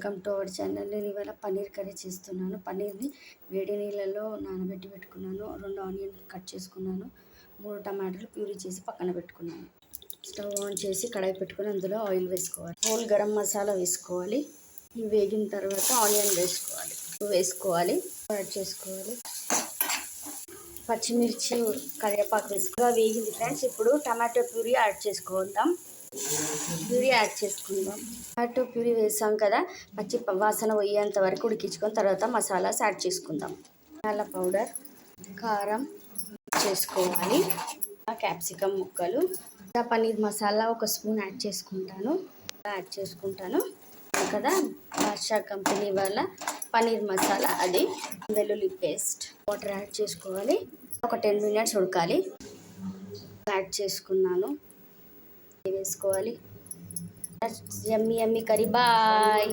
Welcome to our channel. నేను ఇవాళ paneer curry చేస్తున్నాను. పన్నీర్ని వేడి నీళ్ళలో నానబెట్టి పెట్టుకున్నాను. 2 ఆనియన్ కట్ చేసుకున్నాను. 3 టమాటాలు ప్యూరీ చేసి పక్కన పెట్టుకున్నాను. స్టవ్ ఆన్ చేసి కడాయి పెట్టుకుని అందులో ఆయిల్ వేసుకోవాలి. హోల్ గరం మసాలా వేసుకోవాలి. ఇవి వేగిన తర్వాత ఆనియన్ వేసుకోవాలి. యాడ్ చేసుకోవాలి. పచ్చిమిర్చి కరివేపాకు వేసుకోవాలి. వేగింది ఫ్రెండ్స్. ఇప్పుడు టమాటో ప్యూరీ యాడ్ చేసుకుందాం. టమాటో ప్యూరీ వేసాం కదా, పచ్చి వాసన పోయేంత వరకు ఉడికించుకొని తర్వాత మసాలాస్ యాడ్ చేసుకుందాం. మసాలా పౌడర్, కారం చేసుకోవాలి, క్యాప్సికమ్ ముక్కలు, పన్నీర్ మసాలా 1 స్పూన్ యాడ్ చేసుకుంటాను కదా. బాద్షా కంపెనీ వాళ్ళ పన్నీర్ మసాలా, అది వెల్లుల్లి పేస్ట్, వాటర్ యాడ్ చేసుకోవాలి. ఒక 10 మినిట్స్ ఉడకాలి. యాడ్ చేసుకున్నాను. వేసుకోవాలి. యమ్మీ కర్రీ. బాయ్.